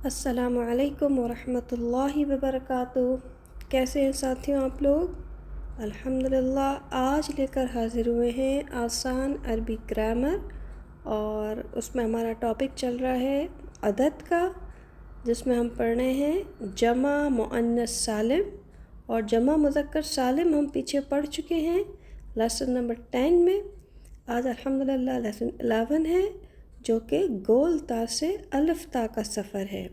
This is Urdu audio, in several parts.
السلام علیکم ورحمۃ اللہ وبرکاتہ۔ کیسے ہیں ساتھیوں آپ لوگ؟ الحمدللہ آج لے کر حاضر ہوئے ہیں آسان عربی گرامر، اور اس میں ہمارا ٹاپک چل رہا ہے عدد کا، جس میں ہم پڑھ رہے ہیں جمع مؤنث سالم اور جمع مذکر سالم۔ ہم پیچھے پڑھ چکے ہیں لیسن نمبر 10 میں۔ آج الحمدللہ لیسن 11 ہے، جو کہ گول تا سے الف تا کا سفر ہے۔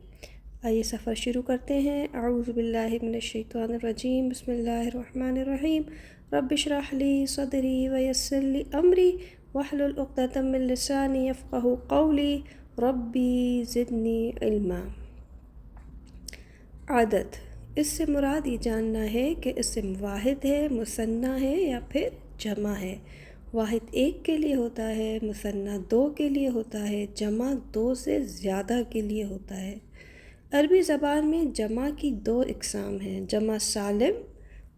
آئیے سفر شروع کرتے ہیں۔ اعوذ باللہ من الشیطان الرجیم، بسم اللہ الرحمن الرحیم۔ رب اشرح لی صدری ویسر لی امری واحلل عقدۃ من لسانی یفقہوا قولی ربی زدنی علما۔ عدد، اس سے مراد یہ جاننا ہے کہ اسم واحد ہے، مثنیٰ ہے یا پھر جمع ہے۔ واحد ایک کے لیے ہوتا ہے، مثنیٰ دو کے لیے ہوتا ہے، جمع دو سے زیادہ کے لیے ہوتا ہے۔ عربی زبان میں جمع کی دو اقسام ہیں، جمع سالم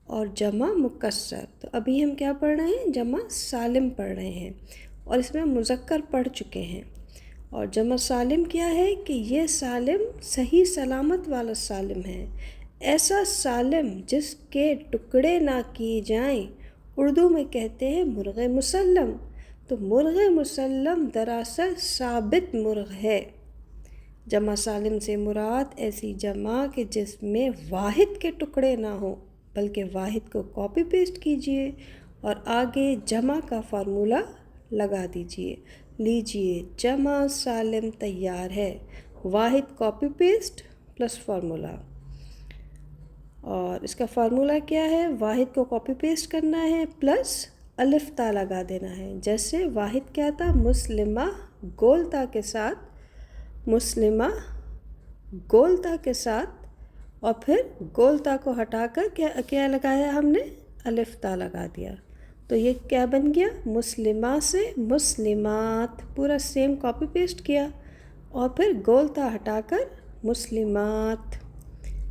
اور جمع مکسر۔ تو ابھی ہم کیا پڑھ رہے ہیں؟ جمع سالم پڑھ رہے ہیں، اور اس میں مذکر پڑھ چکے ہیں۔ اور جمع سالم کیا ہے کہ یہ سالم صحیح سلامت والا سالم ہے، ایسا سالم جس کے ٹکڑے نہ کیے جائیں۔ اردو میں کہتے ہیں مرغ مسلم۔ تو مرغ مسلم دراصل ثابت مرغ ہے۔ جمع سالم سے مراد ایسی جمع کہ جس میں واحد کے ٹکڑے نہ ہوں، بلکہ واحد کو کاپی پیسٹ کیجئے اور آگے جمع کا فارمولہ لگا دیجئے۔ لیجئے جمع سالم تیار ہے، واحد کاپی پیسٹ پلس فارمولہ۔ اور اس کا فارمولہ کیا ہے؟ واحد کو کاپی پیسٹ کرنا ہے پلس الف تا لگا دینا ہے۔ جیسے واحد کیا تھا؟ مسلمہ گول تا کے ساتھ، مسلمہ گول تا کے ساتھ، اور پھر گول تا کو ہٹا کر کیا لگایا ہم نے؟ الف تا لگا دیا۔ تو یہ کیا بن گیا؟ مسلمہ سے مسلمات، پورا سیم کاپی پیسٹ کیا، اور پھر گول تا ہٹا کر مسلمات۔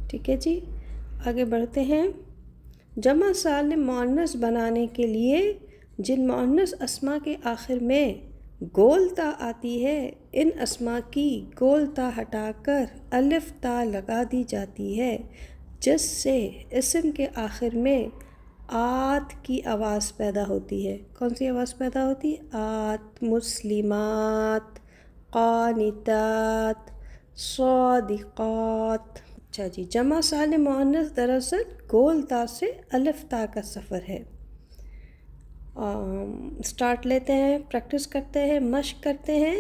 ٹھیک ہے جی، آگے بڑھتے ہیں۔ جمع سالم مؤنث بنانے کے لیے جن مؤنث اسماء کے آخر میں گول تا آتی ہے، ان اسماء کی گول تا ہٹا کر الف تا لگا دی جاتی ہے، جس سے اسم کے آخر میں آت کی آواز پیدا ہوتی ہے۔ کون سی آواز پیدا ہوتی ہے؟ آت، مسلمات، قانتات، صادقات۔ اچھا جی، جمع سالم مؤنث دراصل گول تا سے الف تا کا سفر ہے۔ سٹارٹ لیتے ہیں، پریکٹس کرتے ہیں، مشق کرتے ہیں۔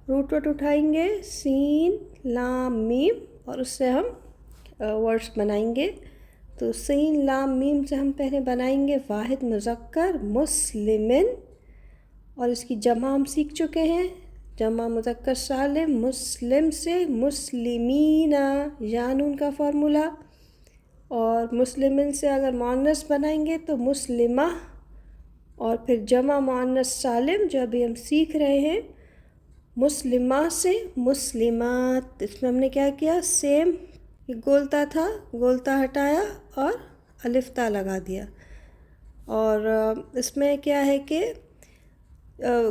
روٹ وٹ اٹھائیں گے، سین لام میم، اور اس سے ہم ورڈز بنائیں گے۔ تو سین لام میم سے ہم پہلے بنائیں گے واحد مذکر مسلمن، اور اس کی جمع ہم سیکھ چکے ہیں، جمع مذکر سالم مسلم سے مسلمین، یانون کا فارمولہ۔ اور مسلمن سے اگر مؤنث بنائیں گے تو مسلمہ، اور پھر جمع مؤنث سالم جو ابھی ہم سیکھ رہے ہیں، مسلمہ سے مسلمات۔ اس میں ہم نے کیا کیا؟ سیم گول تا تھا، گول تا ہٹایا اور الف تا لگا دیا۔ اور اس میں کیا ہے کہ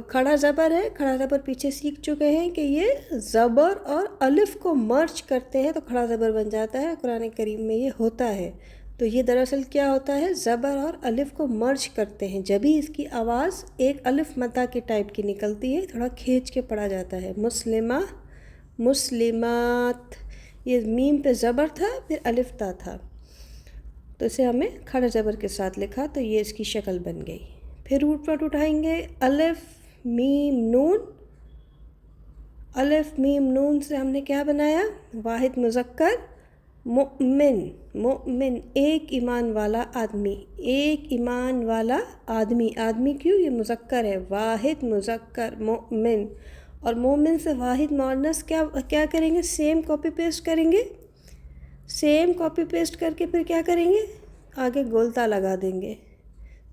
کھڑا زبر ہے، کھڑا زبر پیچھے سیکھ چکے ہیں کہ یہ زبر اور الف کو مرج کرتے ہیں تو کھڑا زبر بن جاتا ہے، قرآن کریم میں یہ ہوتا ہے۔ تو یہ دراصل کیا ہوتا ہے؟ زبر اور الف کو مرج کرتے ہیں، جبھی اس کی آواز ایک الف مدہ کے ٹائپ کی نکلتی ہے، تھوڑا کھینچ کے پڑھا جاتا ہے۔ مسلمہ، مسلمات، یہ میم پہ زبر تھا پھر الف تا تھا، تو اسے ہمیں کھڑے زبر کے ساتھ لکھا تو یہ اس کی شکل بن گئی۔ پھر روٹ وٹ اٹھائیں گے، الف میم نون، الف میم نون سے ہم نے کیا بنایا؟ واحد مذکر مؤمن، مؤمن ایک ایمان والا آدمی، ایک ایمان والا آدمی، آدمی کیوں؟ یہ مذکر ہے، واحد مذکر مؤمن۔ اور مومن سے واحد مؤنث کیا کریں گے؟ سیم کاپی پیسٹ کریں گے، سیم کاپی پیسٹ کر کے پھر کیا کریں گے؟ آگے گول تا لگا دیں گے۔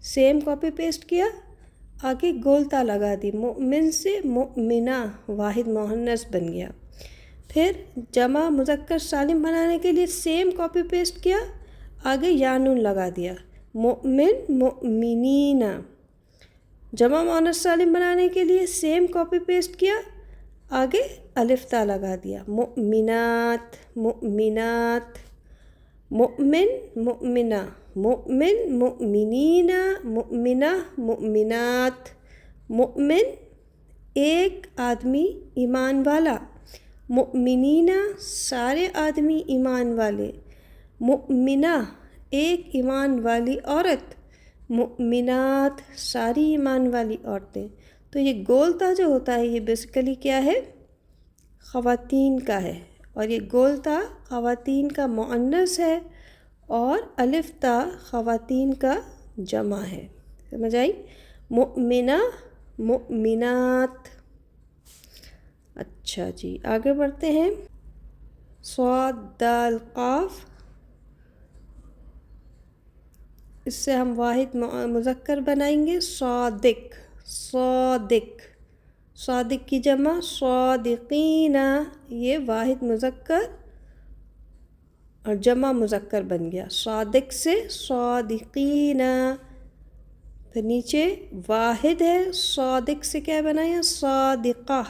سیم کاپی پیسٹ کیا، آگے گول تا لگا دی، مؤمن سے مؤمنہ، واحد مؤنث بن گیا۔ پھر جمع مذکر سالم بنانے کے لیے سیم کاپی پیسٹ کیا، آگے یانون لگا دیا، مؤمن مؤمنین۔ جمع مؤنث سالم بنانے کے لیے سیم کاپی پیسٹ کیا، آگے الف تا لگا دیا، مؤمنات مؤمنات، مؤمن مؤمنہ، مؤمن مؤمنین، مؤمنہ مؤمنات، مؤمن ایک آدمی ایمان والا، مؤمنین سارے آدمی ایمان والے، مؤمنہ ایک ایمان والی عورت، مؤمنات ساری ایمان والی عورتیں۔ تو یہ گولتا جو ہوتا ہے یہ بیسیکلی کیا ہے؟ خواتین کا ہے، اور یہ گولتا خواتین کا مؤنث ہے اور الف تا خواتین کا جمع ہے۔ سمجھ آئی؟ مؤمنہ مؤمنات۔ اچھا جی آگے بڑھتے ہیں۔ صاد دال قاف، اس سے ہم واحد مذکر بنائیں گے، صادق صادق، صادق کی جمع صادقین، یہ واحد مذکر اور جمع مذکر بن گیا، صادق سے صادقین۔ پھر نیچے واحد ہے، صادق سے کیا بنایا؟ صادقہ،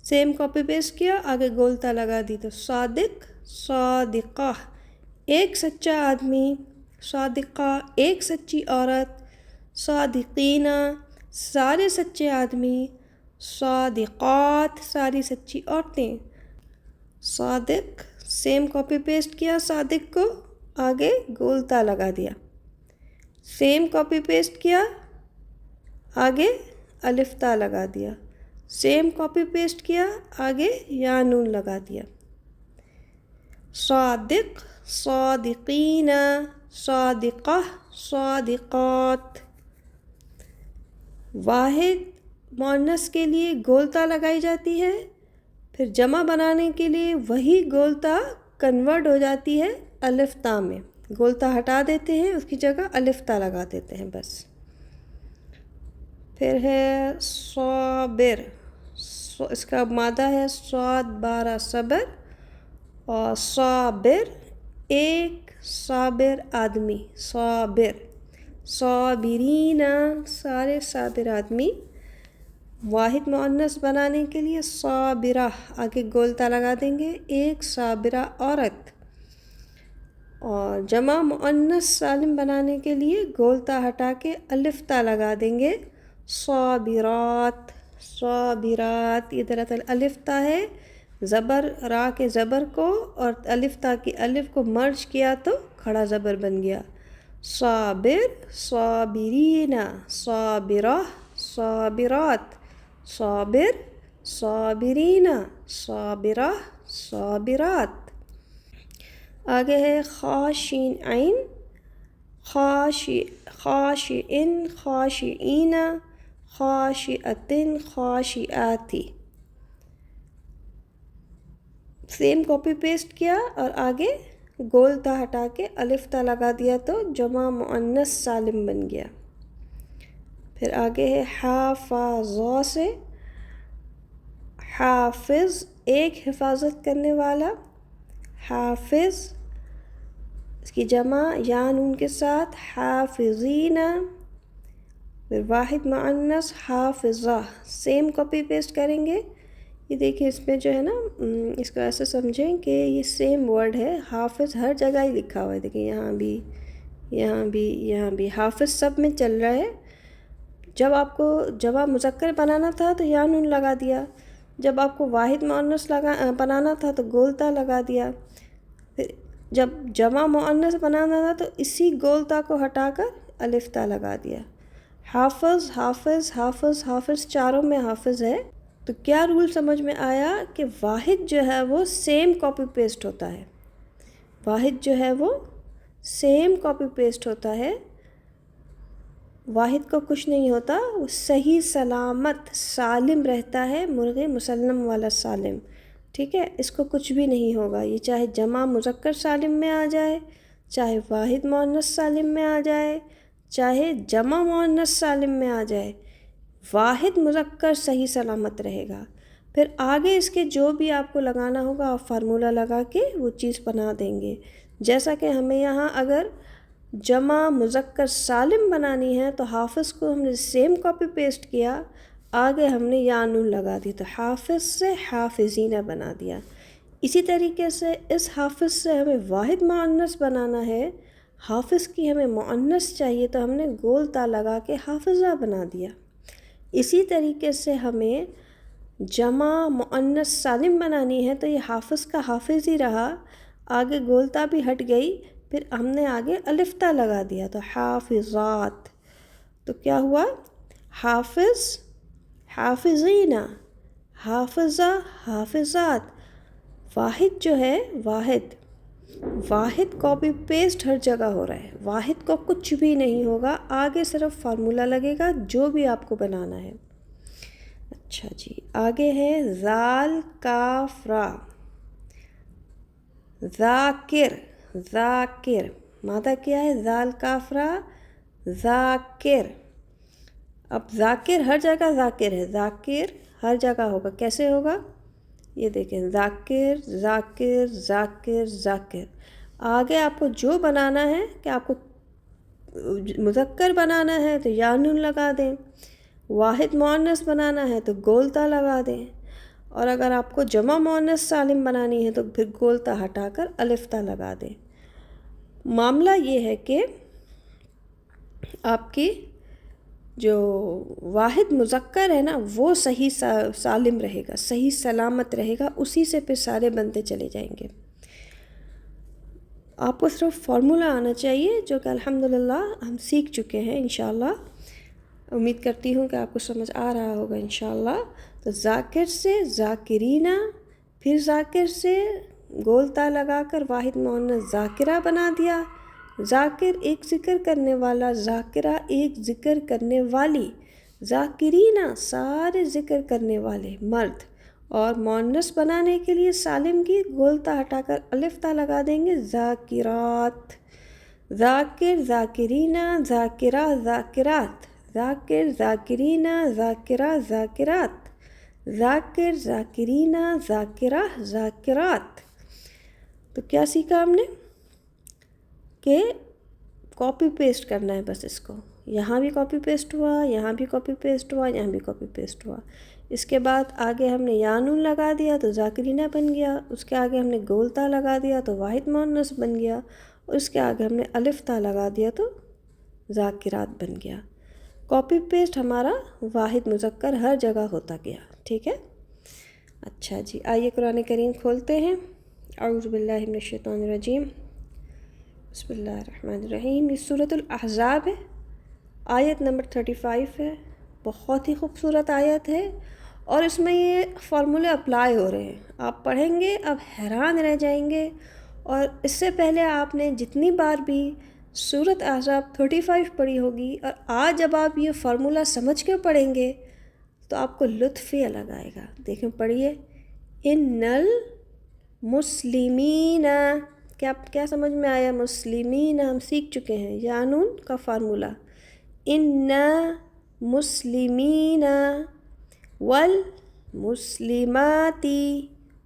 سیم کاپی پیسٹ کیا، آگے گولتا لگا دی تو صادق صادقہ ایک سچا آدمی، صادقہ ایک سچی عورت، صادقین سارے سچے آدمی، صادقات ساری سچی عورتیں۔ صادق سیم کاپی پیسٹ کیا صادق کو، آگے گولتا لگا دیا، سیم کاپی پیسٹ کیا، آگے الف تا لگا دیا، سیم کاپی پیسٹ کیا، آگے یا نون لگا دیا۔ صادق صادقین، صادقہ صادقات۔ واحد مؤنث کے لیے گولتا لگائی جاتی ہے، پھر جمع بنانے کے لیے وہی گولتا کنورٹ ہو جاتی ہے الف تا میں، گولتا ہٹا دیتے ہیں، اس کی جگہ الف تا لگا دیتے ہیں بس۔ پھر ہے صابر، اس کا مادہ ہے صاد بارہ صبر، اور صابر ایک صابر آدمی، صابر، صابرین سارے صابر آدمی۔ واحد مؤنث بنانے کے لیے صابرہ، آگے گولتا لگا دیں گے، ایک صابرہ عورت، اور جمع مؤنث سالم بنانے کے لیے گولتا ہٹا کے الف تا لگا دیں گے، صابرات صابرات۔ یہ دراصل الف تا ہے، زبر را کے زبر کو اور الف تا کی الف کو مرج کیا تو کھڑا زبر بن گیا، صابر صابرین، صابرہ صابرات، صابر صابرین، صابرہ صابرات۔ آگے ہے خاشین عین، خاشئن خاشئین، خاشئتن خاشئاتی۔ سیم کاپی پیسٹ کیا اور آگے گولتا ہٹا کے الف تا لگا دیا تو جمع مؤنث سالم بن گیا۔ پھر آگے ہے حافظہ سے، حافظ ایک حفاظت کرنے والا، حافظ اس کی جمع یا نون کے ساتھ حافظین، پھر واحد مؤنث حافظہ، سیم کاپی پیسٹ کریں گے۔ یہ دیکھیں اس میں جو ہے نا، اس کو ایسے سمجھیں کہ یہ سیم ورڈ ہے، حافظ ہر جگہ ہی لکھا ہوا ہے، دیکھیں یہاں بھی یہاں بھی یہاں بھی، حافظ سب میں چل رہا ہے۔ جب آپ کو جمع مذکر بنانا تھا تو یا نون لگا دیا، جب آپ کو واحد مؤنث بنانا تھا تو گولتا لگا دیا، پھر جب جمع مؤنث بنانا تھا تو اسی گولتا کو ہٹا کر الف تا لگا دیا۔ حافظ حافظ حافظ حافظ چاروں میں حافظ ہے۔ تو کیا رول سمجھ میں آیا کہ واحد جو ہے وہ سیم کاپی پیسٹ ہوتا ہے، واحد جو ہے وہ سیم کاپی پیسٹ ہوتا ہے، واحد کو کچھ نہیں ہوتا، وہ صحیح سلامت سالم رہتا ہے، مرغ مسلم والا سالم، ٹھیک ہے، اس کو کچھ بھی نہیں ہوگا، یہ چاہے جمع مذکر سالم میں آ جائے، چاہے واحد مؤنث سالم میں آ جائے، چاہے جمع مؤنث سالم میں آ جائے، واحد مذکر صحیح سلامت رہے گا۔ پھر آگے اس کے جو بھی آپ کو لگانا ہوگا آپ فارمولہ لگا کے وہ چیز بنا دیں گے۔ جیسا کہ ہمیں یہاں اگر جمع مذکر سالم بنانی ہے تو حافظ کو ہم نے سیم کاپی پیسٹ کیا، آگے ہم نے یا نون لگا دی تو حافظ سے حافظینہ بنا دیا۔ اسی طریقے سے اس حافظ سے ہمیں واحد مؤنث بنانا ہے، حافظ کی ہمیں مؤنث چاہیے تو ہم نے گول تا لگا کے حافظہ بنا دیا۔ اسی طریقے سے ہمیں جمع مؤنث سالم بنانی ہے تو یہ حافظ کا حافظ ہی رہا، آگے گول تا بھی ہٹ گئی، پھر ہم نے آگے الف تا لگا دیا تو حافظات۔ تو کیا ہوا؟ حافظ حافظینہ، حافظہ حافظات۔ واحد جو ہے واحد کاپی پیسٹ ہر جگہ ہو رہا ہے، واحد کو کچھ بھی نہیں ہوگا، آگے صرف فارمولہ لگے گا جو بھی آپ کو بنانا ہے۔ اچھا جی، آگے ہے ذال کاف را، ذاکر، ذاکر مادہ کیا ہے؟ ذال کاف را ذاکر۔ اب ذاکر ہر جگہ ذاکر ہے، ذاکر ہر جگہ ہوگا، کیسے ہوگا؟ یہ دیکھیں ذاکر ذاکر ذاکر ذاکر۔ آگے آپ کو جو بنانا ہے کہ آپ کو مذکر بنانا ہے تو یا نون لگا دیں، واحد مؤنث بنانا ہے تو گول تا لگا دیں، اور اگر آپ کو جمع مؤنث سالم بنانی ہے تو پھر گول تا ہٹا کر الف تا لگا دیں۔ معاملہ یہ ہے کہ آپ کی جو واحد مذکر ہے نا وہ صحیح سالم رہے گا، صحیح سلامت رہے گا، اسی سے پھر سارے بنتے چلے جائیں گے۔ آپ کو صرف فارمولہ آنا چاہیے جو کہ الحمدللہ ہم سیکھ چکے ہیں انشاءاللہ، امید کرتی ہوں کہ آپ کو سمجھ آ رہا ہوگا انشاءاللہ۔ تو ذاکر سے ذاکرینہ، پھر ذاکر سے گول تا لگا کر واحد مؤنث ذاکرہ بنا دیا، ذاکر ایک ذکر کرنے والا، ذاکرہ ایک ذکر کرنے والی، ذاکرینہ سارے ذکر کرنے والے مرد، اور مؤنث بنانے کے لیے سالم کی گول تا ہٹا کر الف تا لگا دیں گے، ذاکرات۔ ذاکر ذاکرینہ ذاکرہ ذاکرات، ذاکر ذاکرینہ ذاکرہ ذاکرات، ذاکر ذاکرینہ ذاکرہ ذاکرات۔ تو کیا سیکھا ہم نے کہ کاپی پیسٹ کرنا ہے بس اس کو، یہاں بھی کاپی پیسٹ ہوا، یہاں بھی کاپی پیسٹ ہوا، یہاں بھی کاپی پیسٹ ہوا۔ اس کے بعد آگے ہم نے یا نون لگا دیا تو ذاکرینہ بن گیا، اس کے آگے ہم نے گول تا لگا دیا تو واحد مؤنث بن گیا، اور اس کے آگے ہم نے الف تا لگا دیا تو ذاکرات بن گیا۔ کاپی پیسٹ ہمارا واحد مذکر ہر جگہ ہوتا گیا، ٹھیک ہے؟ اچھا جی، آئیے قرآن کریم کھولتے ہیں۔ اعوذ باللہ من الشیطان الرجیم، بسم اللہ الرحمن الرحیم۔ یہ سورۃ الاحزاب ہے، آیت نمبر 35 ہے، بہت ہی خوبصورت آیت ہے، اور اس میں یہ فارمولے اپلائی ہو رہے ہیں، آپ پڑھیں گے اب حیران رہ جائیں گے۔ اور اس سے پہلے آپ نے جتنی بار بھی سورۃ احزاب 35 پڑھی ہوگی، اور آج جب آپ یہ فارمولہ سمجھ کے پڑھیں گے تو آپ کو لطف ہی الگ آئے گا۔ دیکھیں پڑھیے، ان المسلمین، کیا سمجھ میں آیا؟ مسلمین ہم سیکھ چکے ہیں، یا نون کا فارمولہ، ان مسلمین، والمسلماتی،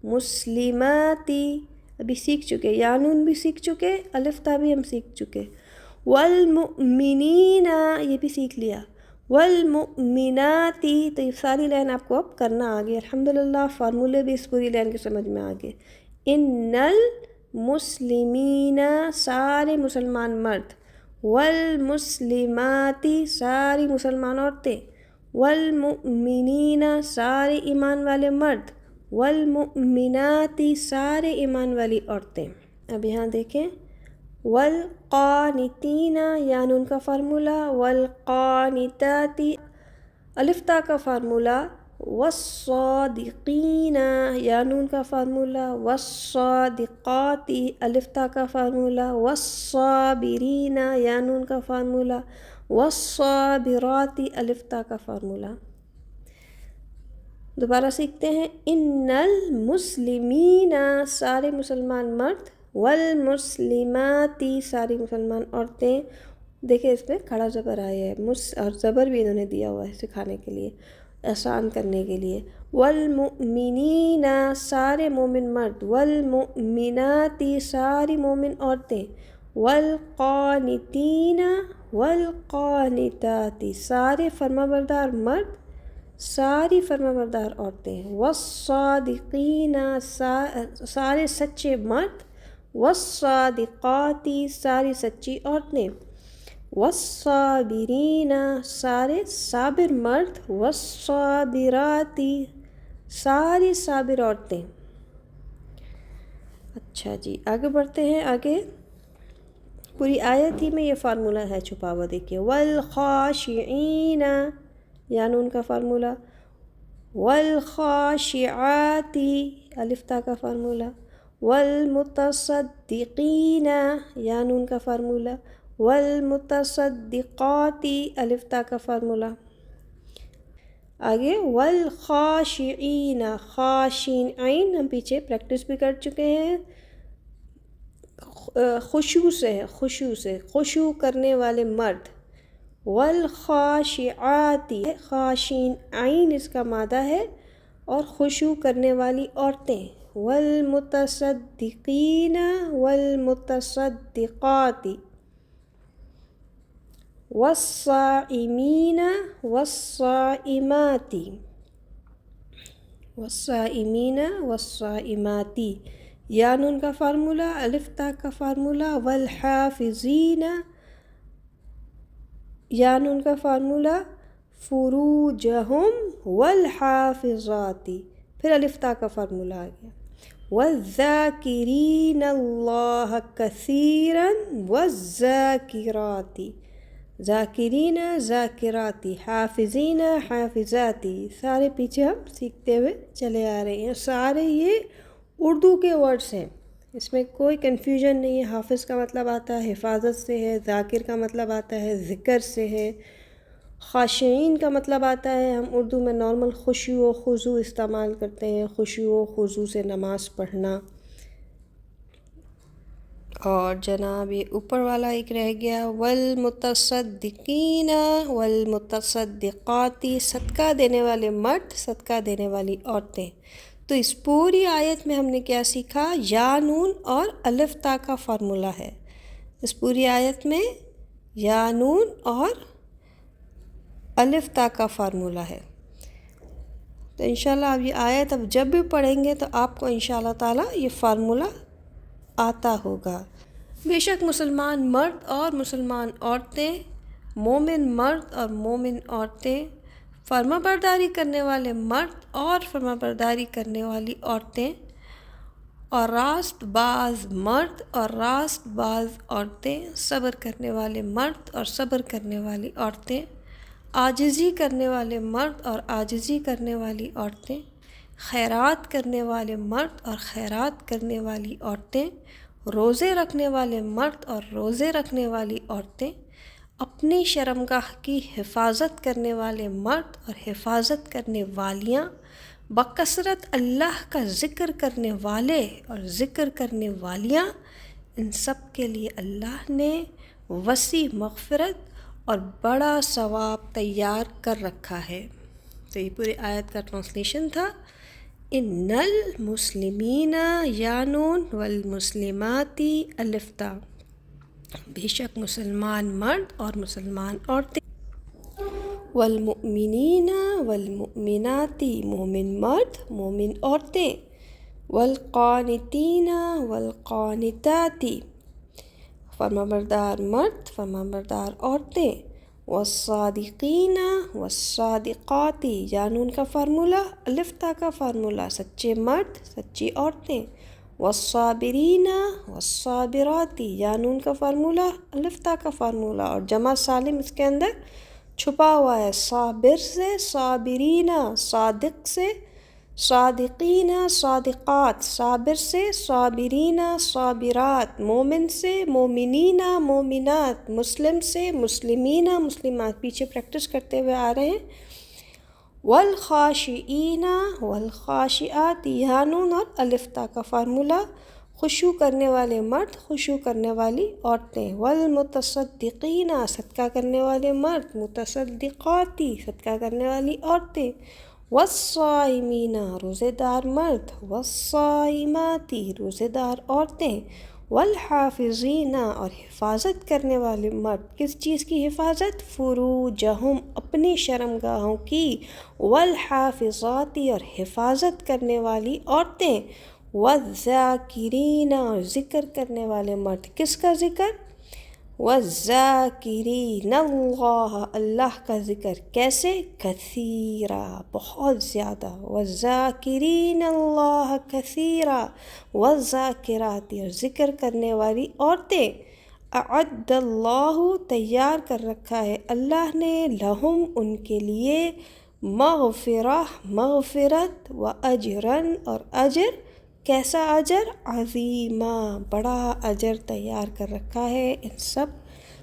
مسلماتی ابھی سیکھ چکے، یا نون بھی سیکھ چکے، الف تا بھی ہم سیکھ چکے، والمؤمنین یہ بھی سیکھ لیا، والمؤمناتی، تو یہ ساری لائن آپ کو اب کرنا آگے، الحمدللہ فارمولے بھی اس پوری لائن کے سمجھ میں آگے۔ ان المسلمین سارے مسلمان مرد، والمسلماتی ساری مسلمان عورتیں، والمؤمنین سارے ایمان والے مرد، والمؤمناتی سارے ایمان والی عورتیں۔ اب یہاں دیکھیں، والقانتین یا نون کا فارمولہ، والقانتاتی الف تا کا فارمولہ، والصادقین یا نون کا فارمولہ، والصادقاتی الف تا کا فارمولہ، والصابرین یا نون کا فارمولہ، والصابراتی الف تا کا فارمولہ۔ دوبارہ سیکھتے ہیں، ان المسلمین سارے مسلمان مرد، والمسلماتی ساری مسلمان عورتیں، دیکھیں اس میں کھڑا زبر آیا ہے، اور زبر بھی انہوں نے دیا ہوا ہے سکھانے کے لیے، آسان کرنے کے لیے، والمؤمنین سارے مومن مرد، والمؤمناتی ساری مومن عورتیں، والقانتین والقانتاتی سارے فرمانبردار مرد، ساری فرمانبردار عورتیں، والصادقین سارے سچے مرد، والصادقاتی ساری سچی عورتیں، والصابرین سارے صابر مرد، والصابراتی ساری صابر عورتیں۔ اچھا جی، آگے بڑھتے ہیں۔ آگے پوری آیت ہی میں یہ فارمولہ ہے چھپا ہوا، دیکھیے، والخاشعین یا نون کا فارمولہ، والخاشعاتی الف تا کا فارمولہ، والمتصدقین یا نون کا فارمولہ، والمتصدقاتی الف تا کا فارمولہ۔ آگے والخاشعین، خاشین عین ہم پیچھے پریکٹس بھی کر چکے ہیں، خشوع سے ہے، خشوع کرنے والے مرد۔ والخاشعاتی خاشین عین اس کا مادہ ہے اور خشوع کرنے والی عورتیں۔ والمتصدقین والمتصدقاتی، والصائمین والصائماتی، والصائمین والصائماتی یا نون کا فارمولہ، الف تا کا فارمولہ، والحافظین یا نون کا فارمولہ، فروجہم، والحافظاتی پھر الف تا کا فارمولہ آ گیا، والذاکرین اللہ کثیرا والذاکراتی، ذاکرین ذاکراتی، حافظین حافظاتی، سارے پیچھے ہم سیکھتے ہوئے چلے آ رہے ہیں۔ سارے یہ اردو کے ورڈز ہیں، اس میں کوئی کنفیوژن نہیں ہے۔ حافظ کا مطلب آتا ہے حفاظت سے ہے، ذاکر کا مطلب آتا ہے ذکر سے ہے، خاشعین کا مطلب آتا ہے، ہم اردو میں نارمل خشوع و خضوع استعمال کرتے ہیں، خشوع و خضوع سے نماز پڑھنا۔ اور جناب یہ اوپر والا ایک رہ گیا، والمتصدقین والمتصدقاتی صدقہ دینے والے مرد، صدقہ دینے والی عورتیں۔ تو اس پوری آیت میں ہم نے کیا سیکھا؟ یا نون اور الف تا کا فارمولہ ہے۔ اس پوری آیت میں یا نون اور الف تا کا فارمولہ ہے۔ تو انشاءاللہ اب یہ آیت اب جب بھی پڑھیں گے تو آپ کو انشاءاللہ تعالیٰ یہ فارمولہ آتا ہوگا۔ بے شک مسلمان مرد اور مسلمان عورتیں، مومن مرد اور مومن عورتیں، فرما برداری کرنے والے مرد اور فرما برداری کرنے والی عورتیں، اور راست باز مرد اور راست باز عورتیں، صبر کرنے والے مرد اور صبر کرنے والی عورتیں، عاجزی کرنے والے مرد اور عاجزی کرنے والی عورتیں، خیرات کرنے والے مرد اور خیرات کرنے والی عورتیں، روزے رکھنے والے مرد اور روزے رکھنے والی عورتیں، اپنی شرمگاہ کی حفاظت کرنے والے مرد اور حفاظت کرنے والیاں، بکثرت اللہ کا ذکر کرنے والے اور ذکر کرنے والیاں، ان سب کے لیے اللہ نے وسیع مغفرت اور بڑا ثواب تیار کر رکھا ہے۔ تو یہ پوری آیت کا ٹرانسلیشن تھا، ان المسلمین یا نون والمسلماتی الف تا، بے شک مسلمان مرد اور مسلمان عورتیں، والمؤمنین والمؤمناتی مومن مرد مومن عورتیں، والقانتین والقانتاتی فرمانبردار مرد فرمانبردار عورتیں، والصادقین والصادقاتی یا نون کا فارمولہ الف تا کا فارمولہ سچے مرد سچی عورتیں، والصابرین والصابراتی یا نون کا فارمولہ الف تا کا فارمولہ، اور جمع سالم اس کے اندر چھپا ہوا ہے، صابر سے صابرین، صادق سے صادقین صادقات، صابر سے صابرین صابرات، مومن سے مومنین مومنات، مسلم سے مسلمین مسلمات، پیچھے پریکٹس کرتے ہوئے آ رہے ہیں، والخاشعین والخاشعات یا نون اور الف تا کا فارمولہ، خشوع کرنے والے مرد خشوع کرنے والی عورتیں، والمتصدقین صدقہ کرنے والے مرد، متصدقاتی صدقہ کرنے والی عورتیں، والصائمین روزے دار مرد، والصائماتی روزے دار عورتیں، والحافظین اور حفاظت کرنے والے مرد، کس چیز کی حفاظت؟ فروجہم اپنی شرمگاہوں کی، والحافظاتی اور حفاظت کرنے والی عورتیں، والذاکرین اور ذکر کرنے والے مرد، کس کا ذکر؟ والذاکرین اللہ اللہ کا ذکر، کیسے؟ کثیرا بہت زیادہ، والذاکرین اللہ کثیرا، والذاکرات اور ذکر کرنے والی عورتیں، اعد اللہ تیار کر رکھا ہے اللہ نے، لہم ان کے لیے، مغفرہ مغفرت، و اجرن اور اجر، کیسا اجر؟ عظیمہ بڑا اجر تیار کر رکھا ہے ان سب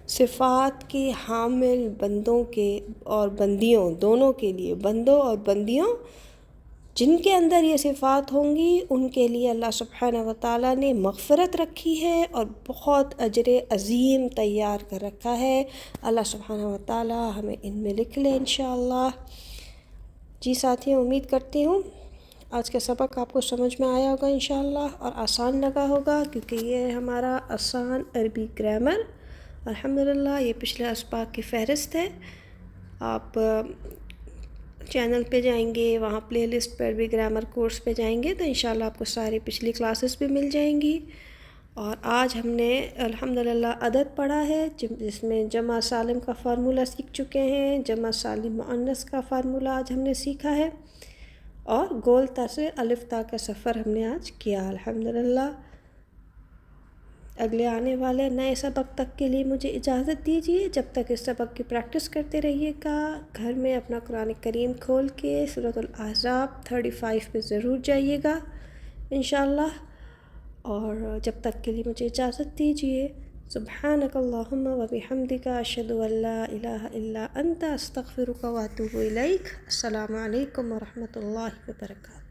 صفات کے حامل بندوں کے اور بندیوں دونوں کے لیے، بندوں اور بندیوں جن کے اندر یہ صفات ہوں گی ان کے لیے اللہ سبحانہ و تعالیٰ نے مغفرت رکھی ہے اور بہت اجر عظیم تیار کر رکھا ہے۔ اللہ سبحانہ و تعالیٰ ہمیں ان میں لکھ لے انشاءاللہ۔ جی ساتھیوں، امید کرتی ہوں آج کا سبق آپ کو سمجھ میں آیا ہوگا انشاءاللہ اور آسان لگا ہوگا، کیونکہ یہ ہمارا آسان عربی گرامر الحمدللہ یہ پچھلے اسباق کی فہرست ہے۔ آپ چینل پہ جائیں گے، وہاں پلے لسٹ پر بھی گرامر کورس پہ جائیں گے تو انشاءاللہ آپ کو ساری پچھلی کلاسز بھی مل جائیں گی۔ اور آج ہم نے الحمدللہ عدد پڑھا ہے جس میں جمع سالم کا فارمولہ سیکھ چکے ہیں، جمع سالم مؤنث کا فارمولہ آج ہم نے سیکھا ہے، اور گول تا سے الف تا کا سفر ہم نے آج کیا الحمدللہ۔ اگلے آنے والے نئے سبق تک کے لیے مجھے اجازت دیجیے، جب تک اس سبق کی پریکٹس کرتے رہیے گا۔ گھر میں اپنا قرآن کریم کھول کے سورۃ الاحزاب 35 پہ ضرور جائیے گا انشاءاللہ، اور جب تک کے لیے مجھے اجازت دیجیے۔ سبحانک اللہم و بحمدک، اشہد ان لا الہ الا انت، استغفرک و اتوب الیک۔ السلام علیکم ورحمۃ اللہ وبرکاتہ۔